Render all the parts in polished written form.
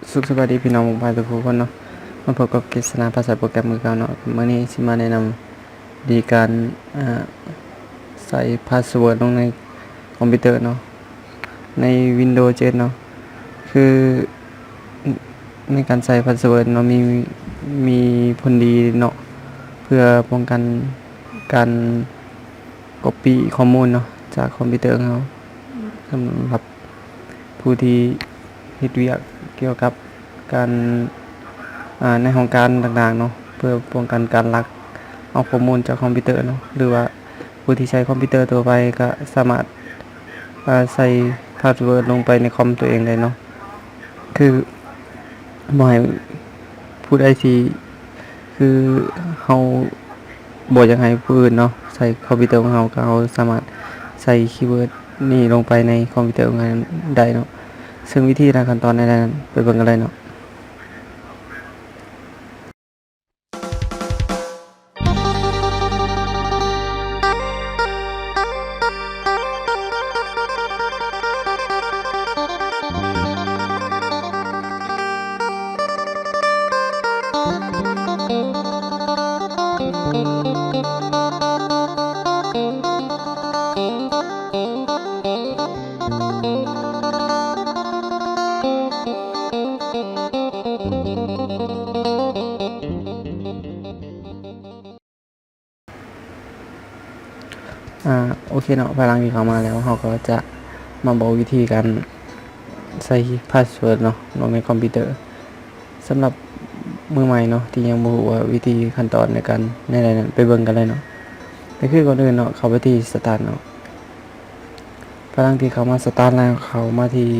สุขสวัสดีพี่น้องบายทุกคนเนาะมาพบกับกฤษณาภาษาโปรแกรมมือเก่าเนาะมื้อนี้สิมาแนะนำดีการใส่พาสเวิร์ดลงในคอมพิวเตอร์เนาะใน Windows 7เนาะคือในการใส่พาสเวิร์ดเนาะมีผลดีเนาะเพื่อป้องกันการ Copy ข้อมูลเนาะจากคอมพิวเตอร์ของเราสำหรับผู้ที่เฮ็ดเวียกเกี่ยวกับการในห้องการต่างๆเนาะเพื่อป้องกันการลักเอาข้อมูลจากคอมพิวเตอร์เนาะหรือว่าผู้ที่ใช้คอมพิวเตอร์ตัวไปก็สามารถใส่พาสเวิร์ดลงไปในคอมตัวเองได้เนาะคือบ่ให้ผู้ใดที่คือเฮาบ่อยากให้ผู้อื่นเนาะใส่คอมพิวเตอร์ของเฮาก็เฮาสามารถใส่คีย์เวิร์ดนี่ลงไปในคอมพิวเตอร์ของเราได้เนาะซึ่งวิธีการขั้นตอนในนั้นไปเบิ่งกันเลยเนาะโอเคเนาะพลังที่เข้ามาแล้วเราก็จะมาบอกวิธีการใส่พาสเวิร์ดเนาะลงในคอมพิวเตอร์สำหรับมือใหม่เนาะที่ยังบ่รู้ว่าวิธีขั้นตอนในการในอะไรนั้นไปเบิ่งกันเลยเนาะก็คือก่อนอื่นเนาะเข้าไปที่สตาร์ทเนาะพลังที่เข้ามาสตาร์ทแล้วเข้ามาที่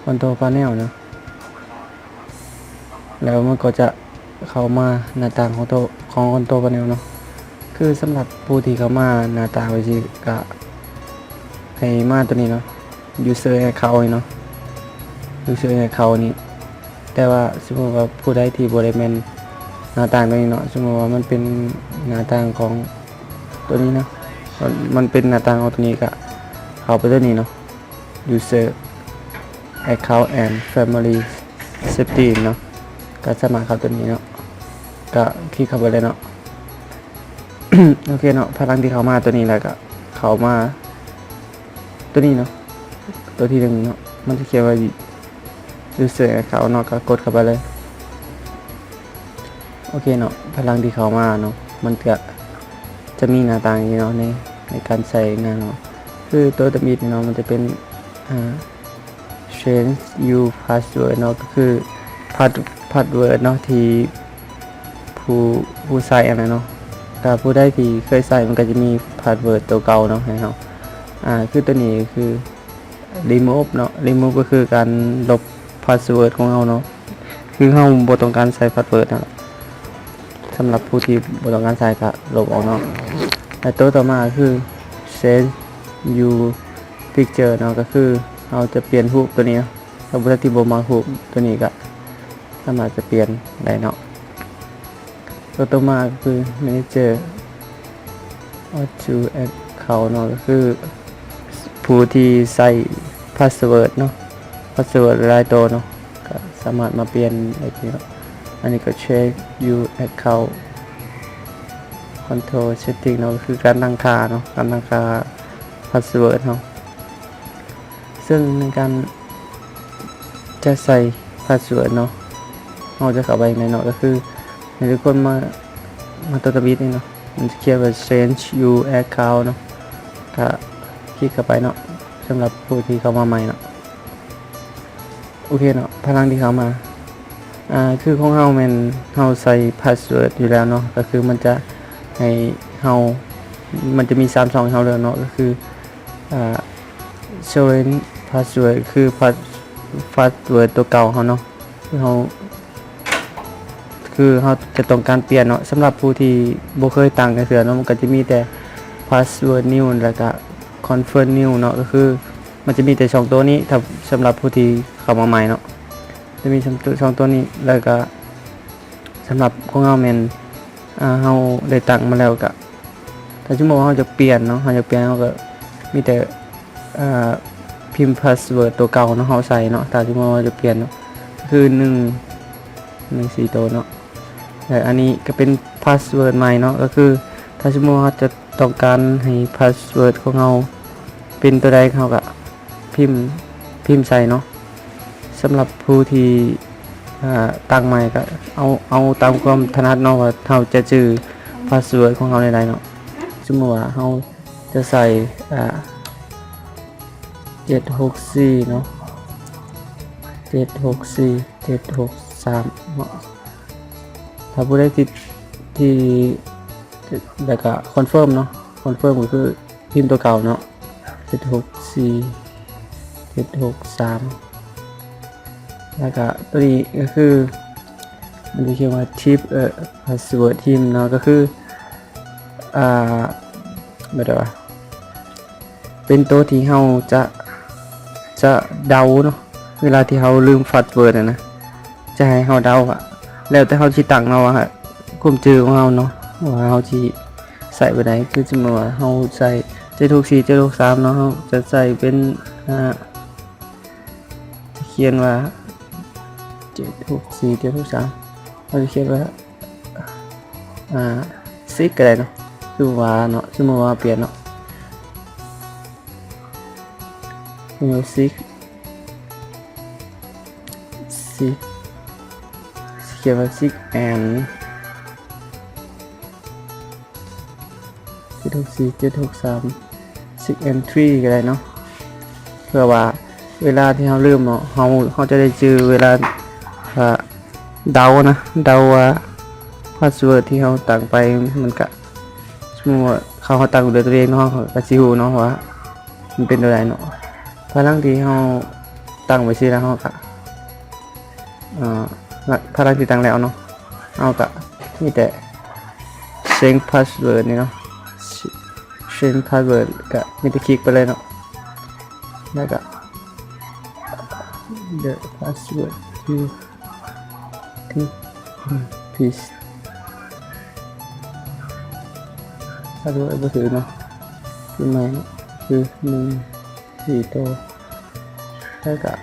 คอนโทรลพาเนลเนาะแล้วมันก็จะเข้ามาหน้าต่างของคอนโทรลพาเนลเนาะคือสำหรับผู้ที่เข้ามาหน้าตาไว้สิก็ให้มาตัวนี้เนาะ user account เนาะ user account นี้แต่ว่าสมมุติว่าผู้ใดที่บ่ได้แม่นหน้าต่างตัวนี้เนาะสมมุติว่ามันเป็นหน้าต่างของตัวนี้เนาะมันเป็นหน้าต่างของตัวนี้ก็เข้าไปตัวนี้เนาะ user account and family safety เนาะก็สามารถเข้าตัวนี้เนาะก็คลิกเข้าไปเลยเนาะ โอเคเนาะพลังที่เข้ามาตัวนี้แล้วก็เข้ามาตัวนี้เนาะตัวที่1เนาะมันจะเขียนว่า user account เนาะก็กดเข้าไปเลยโอเคเนาะพลังที่เข้ามาเนาะมันก็จะมีหน้าต่างนี้เนาะในการใส่งานเนาะคือตัวตะมิดเนาะมันจะเป็นchange your password เนาะก็คือpassword เนาะที่ผู้ใส่อะไรเนาะถ้าผู้ใดที่เคยใส่มันก็จะมีพาสเวิร์ดตัวเก่าเนาะให้เฮาคือตัวนี้คือ remove เนาะ remove ก็คือการลบพาสเวิร์ดของเฮาเนาะคือเฮาบ่ต้องการใส่พาสเวิร์ดนะสำหรับผู้ที่บ่ต้องการใส่ก็ลบออกเนาะและตัวต่อมาคือ change your picture เนาะก็คือเฮาจะเปลี่ยนรูปตัวนี้ถ้าผู้ใดที่บ่มักรูปตัวนี้ก็สามารถจะเปลี่ยนได้เนาะตัวต่อมาคือ manager auto account เนาะก็คือผู้ที่ใส่พาสเวิร์ดเนาะพาสเวิร์ดหลายตัวเนาะก็สามารถมาเปลี่ยนได้ที่เนาะอันนี้ก็ check your account control setting เนาะก็คือการตั้งค่าเนาะการตั้งค่าพาสเวิร์ดเนาะซึ่งในการจะใส่พาสเวิร์ดเนาะเราจะเข้าไปในเนาะก็คือให้ทุกคนมาตัวตะบิดนี่เนาะมันจะเขียนว่า change your account เนาะก็คลิกเข้าไปเนาะสำหรับผู้ที่เข้ามาใหม่เนาะโอเคเนาะพลังที่เข้ามาคือของเฮาแม่นเฮาใส่พาสเวิร์ดอยู่แล้วเนาะก็คือมันจะให้เฮามันจะมี3ช่องให้เฮาเลือกเนาะก็คือshowing password คือพาสเวิร์ดตัวเก่าเฮาเนาะคือเฮาจะต้องการเปลี่ยนเนาะสำหรับผู้ที่บ่เคยตั้งกันเทื่อเนาะมันก็จะมีแต่ password new แล้วก็ confirm new เนาะก็คือมันจะมีแต่2ตัวนี้ถ้าสำหรับผู้ที่เข้ามาใหม่เนาะจะมี2ตัวนี้แล้วก็สำหรับของเฮาแม่นเฮาได้ตั้งมาแล้วก็ถ้าสมมุติว่าเฮาจะเปลี่ยนเนาะเฮาจะเปลี่ยนเฮาก็มีแต่พิมพ์พาสเวิร์ดตัวเก่าเนาะเฮาใส่เนาะถ้าสมมุติว่าจะเปลี่ยนเนาะ คือ1 ตัวเนาะแต่อันนี้ก็เป็นพาสเวิร์ดใหม่เนาะก็คือถ้าสมมุติว่าจะต้องการให้พาสเวิร์ดของเราเป็นตัวใดเขาก็พิมพ์ใส่เนาะสำหรับผู้ที่ตั้งใหม่ก็เอาตามความถนัดเนาะว่าเราจะจื้อพาสเวิร์ดของเราในใดเนาะสมมุติว่าเราจะใส่764เนาะ763เนาะถ้าผู้ใดที่แล้วก็คอนเฟิร์มเนาะคอนเฟิร์มก็คือพิมพ์ตัวเก่าเนาะ763แล้วก็ตัวนี้ก็คือมันจะเขียนว่า tip password team เนาะก็คือไม่ได้ว่าเป็นตัวที่เราจะเดาเนาะเวลาที่เราลืมพาสเวิร์ดนะจะให้เราเดาอะแล้วแต่เราสิตั้งเนาะว่าความจื้อของเราเนาะว่าเราสิใส่ไปไหนคือสมมุติว่าเราใส่764 763เนาะเราจะใส่เป็นเขียนว่า764 763เราจะเขียนว่าซิกก็ได้เนาะสมมุติว่าเปลี่ยนเนาะซิกเขียนว่าซิกแอน764 763 ซิกแอนทรีก็ได้เนาะเพื่อว่าเวลาที่เราลืมเนาะเราจะได้จื้อเวลาเดาว่าพาสเวิร์ดที่เราตั้งไปมันก็สมมุติว่าเขาตั้งด้วยตัวเองเนาะก็สิฮู้เนาะว่ามันเป็นตัวใดเนาะพลังที่เราตั้งไว้สิแล้วเราก็พลังที่ตั้งแล้วเนาะเราก็มีแต่ change password นี่เนาะ change password ก็มีแต่คลิกไปเลยเนาะแล้วก็ the password to please ถ้าดูไอ้บ่ถือเนาะคือใหม่เนาะคือ4 ตัวแล้วก็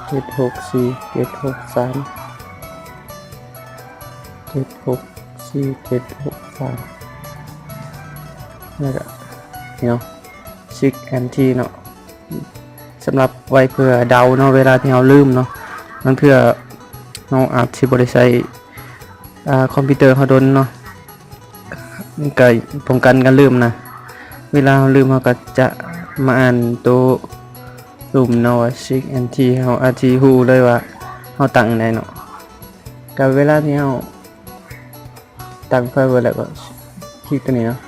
764 763 แล้วก็นี่เนาะ Six and T เนาะสำหรับไว้เพื่อเดาเนาะเวลาที่เราลืมเนาะบางเทื่อเราอาจสิบ่ได้ใช้คอมพิวเตอร์เขาโดนเนาะก็ป้องกันการลืมนะเวลาเราลืมเราก็จะมาอ่านตัวรูปเนาะว่า Six and T เราอาจสิฮู้เลยว่าเราตั้งได้เนาะกับเวลาที่เราตั้งไฟไว้แล้วก็คลิกตัวนี้เนาะ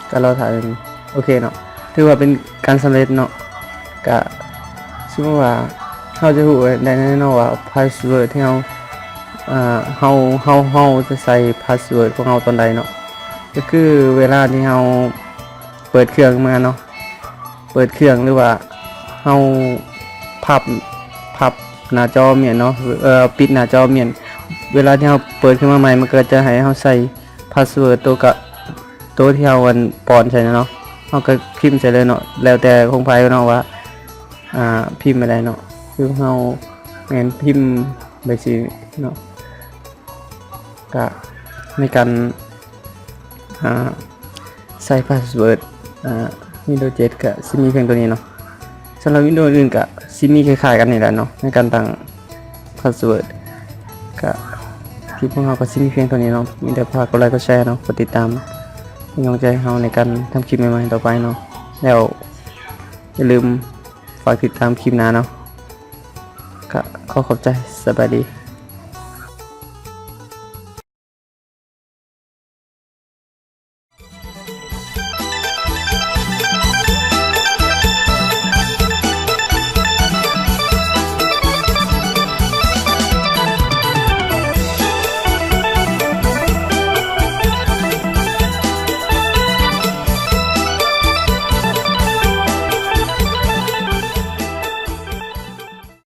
ก็เราถ่ายโอเคเนาะถือว่าเป็นการสำเร็จเนาะก็สมมุติว่าเราจะรู้ได้แน่นอนว่าพาสเวิร์ดที่เราจะใส่พาสเวิร์ดของเราตอนใดเนาะก็คือเวลาที่เราเปิดเครื่องมาเนาะเปิดเครื่องหรือว่าเราพับหน้าจอเมียนเนาะปิดหน้าจอเมียนเวลาที่เราเปิดขึ้นมาใหม่มันก็จะให้เราใส่พาสเวิร์ดตัวที่เราป้อนใส่เนาะเราก็พิมพ์ใส่เลยเนาะแล้วแต่ของไผเนาะว่าพิมพ์อะไรเนาะคือเราแม่นพิมพ์ไปสิเนาะก็ในการใส่พาสเวิร์ดWindows 7ก็สิมีเพียงตัวนี้เนาะสำหรับ Windows อื่นก็สิมีคล้ายๆกันนี่แหละเนาะในการตั้งพาสเวิร์ดก็คลิปของเราก็สิมีเพียงตัวนี้เนาะมีแต่ฝากกดไลค์กดแชร์เนาะกดติดตามเป็นกำลังใจให้เราในการทำคลิปใหม่ๆต่อไปเนาะแล้วอย่าลืมฝากติดตามคลิปหน้าเนาะก็ขอบใจสบายดี